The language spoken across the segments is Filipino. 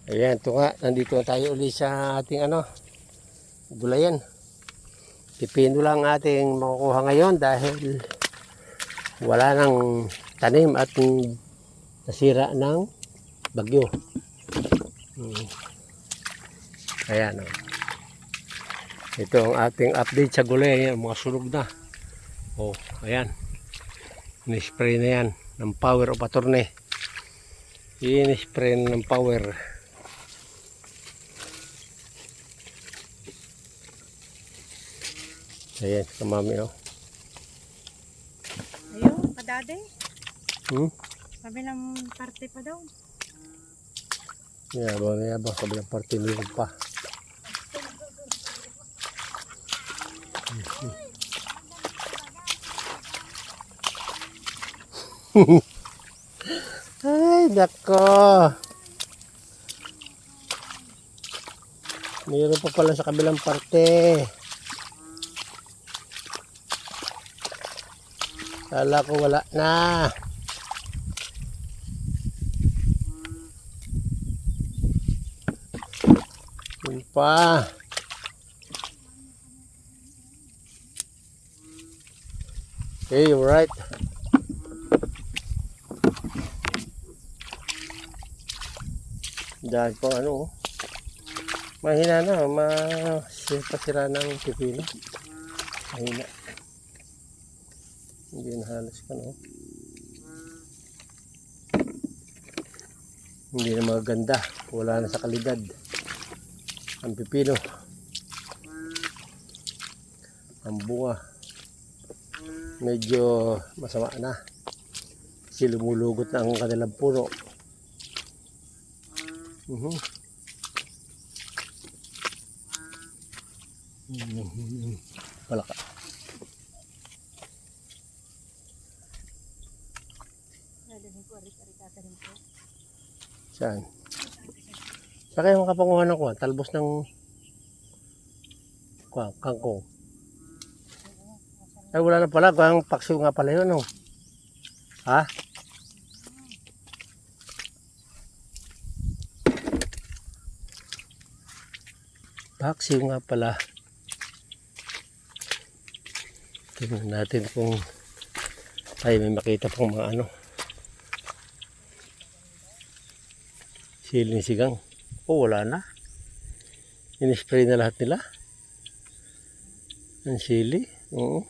Ayan, ito nga. Nandito na tayo ulit sa ating gulayan. Pipino lang ating makukuha ngayon dahil wala nang tanim at nasira ng bagyo. Ayan o. Ito ang ating update sa gulay. Ayan, mga sunog na. O, ayan. Ni-spray na yan ng power of attorney. In-spray ng power. Ayan, kamami o. Ayun, padade. Sabi ng parte pa daw. Yabang, kabilang parte meron pa. Ay, nako. Mayroon pa pala sa kabilang parte. Kala ko wala na. Yun pa. Okay, you're right. Dahil po mahina na, masira ng pipino. Mahina. Hindi na halos hindi na maganda, wala na sa kalidad ang pipino, ang bunga medyo masama na kasi lumulugot na ang kanilang puno. Palaka. Saan? Sa kayo makapanguhan ng talbos ng kangkong. Ay wala na pala, ang paksiw nga pala yun Ha? Paksiw nga pala. Tingnan natin kung tayo may makita pong mga siling sigang. Wala na. In-spray na lahat nila. Ang sili. Oo.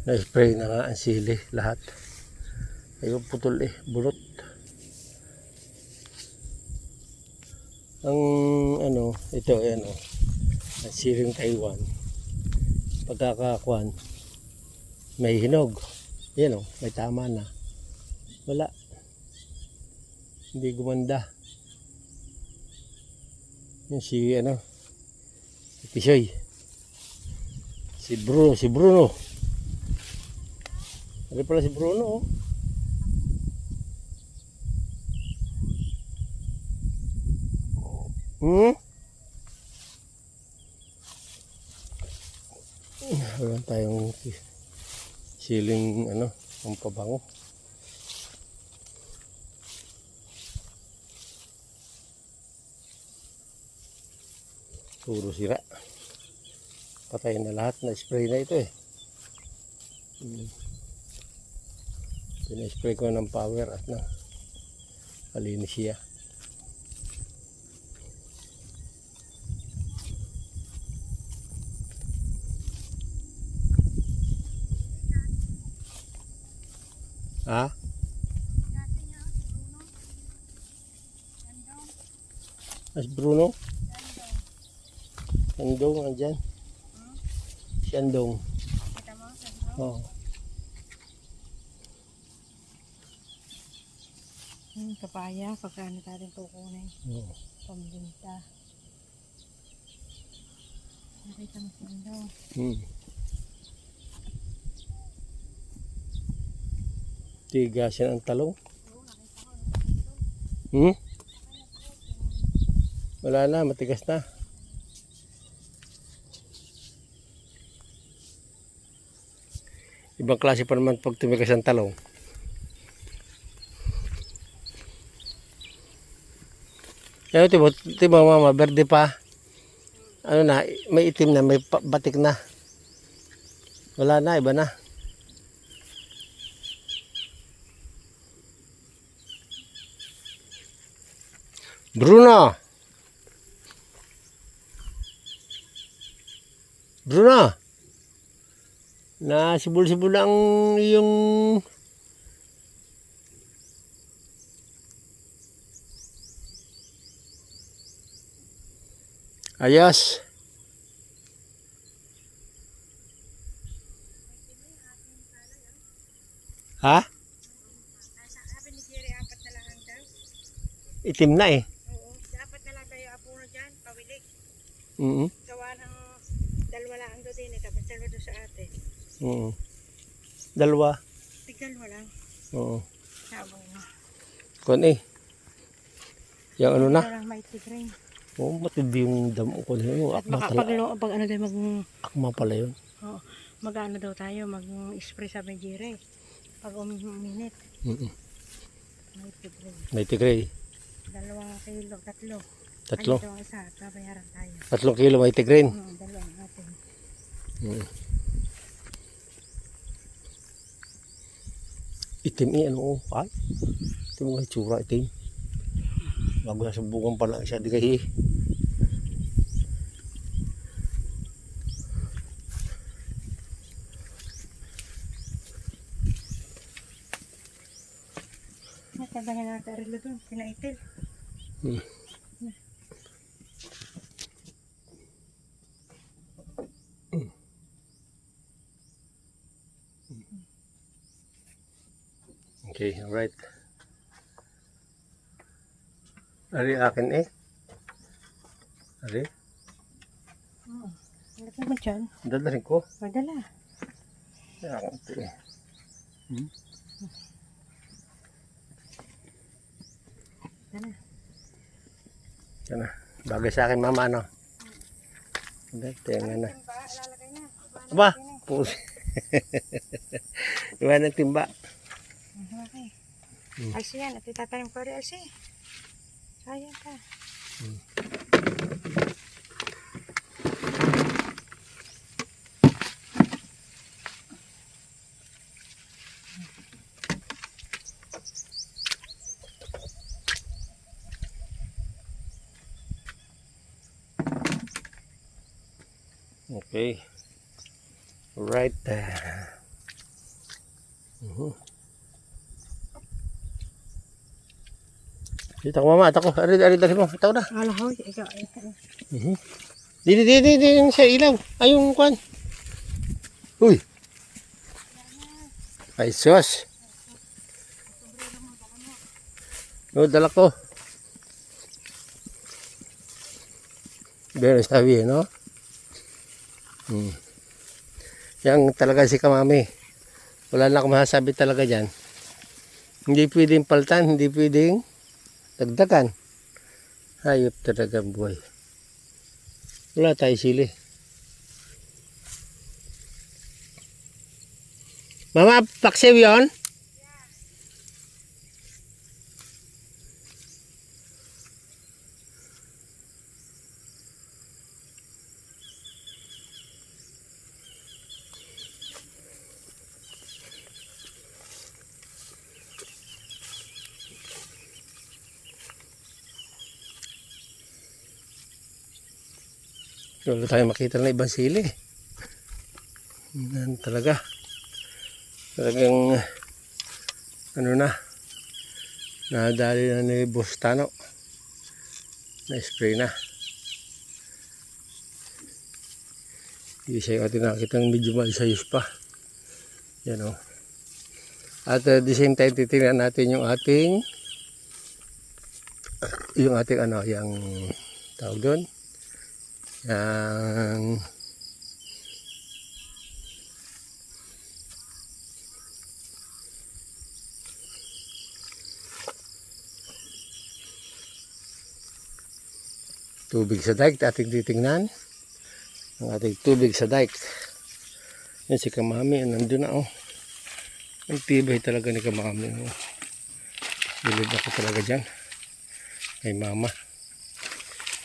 Na-spray na nga ang sili lahat. Ayun, putol bulot. Ang ito ang siling Taiwan. Pagkakakuan may hinog. Yan may tama na. Wala. Hindi gumanda. Yan si Pisoy. Si Bruno. Ano pala si Bruno Wala tayong siling ang pabango. Puro sira. Patay na lahat, na spray na ito Pina-spray ko ng power at kalinis siya. Ha? As Bruno? Sandong andyan. Sandong. Kita mo, Sandong? Oo. Kapaya, pagkano natin kukunin. Pambinta. Nakita mo Sandong. Tigasin ang talong. Hmm? Wala na, matigas na. Ibang klase pa naman pag tumigas ang talong. Yan, tibo mama, berde pa. Ano na, may itim na, may batik na. Wala na, iba na. Bruno! Bruno! Na sibul-sibul ang yung ayos. Ha? Sabi ni Jerry, 4 na lang daw. Itim na eh. Oo, 4 na lang tayo apuno dyan, pawilig. Mm. Gawa ng 2 lang doon din, tapos 2 doon sa atin. Mm. Dalawa. Tig-2 lang. Oo. Sabong na. Kon eh. Yung ano na? Parang may tig-ring. Oo, matindi yung damo ko na yun. At baka pag ano tayo Akma pala yun. oh, mag-ano daw tayo, mag-spray sa Jerry. Pag uminit, Mm. may tig-ring. May tigray. 2 kilo, 3. Tatlo. Ay, ito ang isa, babayaran tayo. 3 kilo may tigrin. 2 natin. Mm. Itim eh, ano oh. Ay. Itim nga itsura, itim. Bago nasubukan pa lang siya, di kahi. Natagahin natin arilo doon, pinaitil. Hmm. Okay, alright. Ari akin eh. Ari, Lagyan mo dyan. dala rin ko. Madala. Ari akin ito eh. Hmm? Dala. Yan na. Bagay sa akin mama ano. Tingnan na. Timba, lalagay na. Aba! Pusi. Iwan ng timba. Okay. Alsi yan, at itatanim ko rin alsi. Sayang ka. Okay. Right. Dito ko mama, ako. Ari, dali mo. Ito na. Alahoy, ikaw. Dito yung sa ilaw. Ay, yung kwan. Uy. Ay, sus. O, dala ko. Pero sabi, no? Yang talaga si Kamami. Wala na akong masasabi talaga dyan. Hindi pwedeng paltan, hindi pwedeng dagdagan. Hayop talaga ang buhay. Wala tayo sili. Mama, paksiw yun? Wala tayo makita na ibang sili. Yan talaga. Talagang ano na. Nadali na ni Bustano. Na-spray na. Hindi siya natin nakita ng medyo maalisayos pa. Yan o. At the same time titingnan natin yung ating ano, yung tawag doon. Yang tubig sa dike, ating titingnan. Ang ating tubig sa dike. Yan si Kamami, nandun na oh. Ang tibay talaga ni Kamami. Oh. Bilib ako talaga dyan. Kay mama.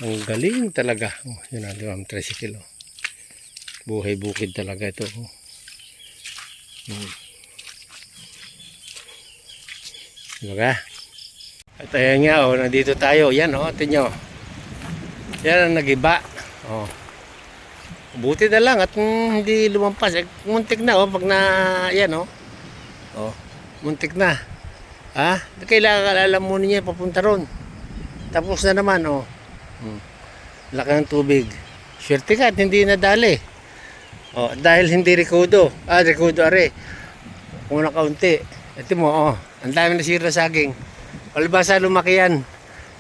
Ang galing talaga. Oh, yun na, 13 kilo. Buhay bukid talaga ito. Oh. Diba? At ayan nga, oh, nandito tayo. Yan, oh, tingnan nyo. Yan ang nagiba. Oh. Buti na lang at hindi lumampas. Muntik na, oh, pag na, yan, oh. Oh, muntik na. Ha? Kailangan alam mo niya papunta ron. Tapos na naman, oh. Laki ng tubig. Swerte ka at hindi nadali. Oh, dahil hindi rekudo. Rekudo are. Kung na kaunti. Ito mo, oh. Ang dami nasira sa saging. Palibasa lumaki yan.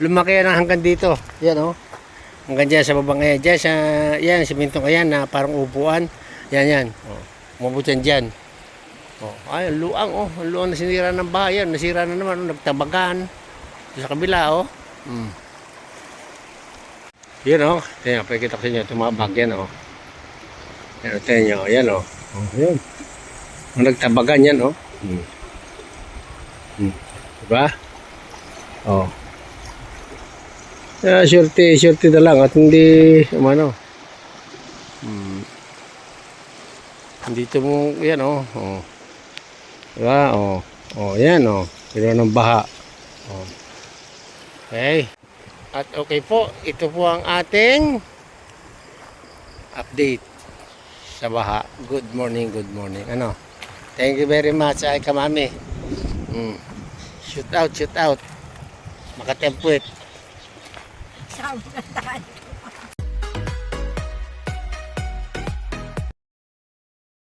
Lumaki yan hanggang dito. Yan, oh. Hanggang dyan sa babang yan. Dyan sa, yan, simintong yan na parang upuan. Yan, yan. Oh. Umabot yan dyan. Oh. Ay, ang luang, oh. Ang luang na sinira ng bayan. Nasira na naman, oh. Nagtabagan. Sa kabila, oh. Yan, oh. Tingnan, pakikita ko sa inyo. Tumabag yan, oh. Yan, tingnan nyo. Yan, oh. Oh, yan. Nagtabagan yan, oh. Diba? Oh. Shorty na lang at hindi ano. Dito mo yan oh. Oh. Diba? Oh. Oh, yan oh. Pero ng baha. Oh. Okay. At okay po, ito po ang ating update sa baha. Good morning, good morning. Ano? Thank you very much ay Kamami. Shoot out. Makatempuit. Sabi na tayo.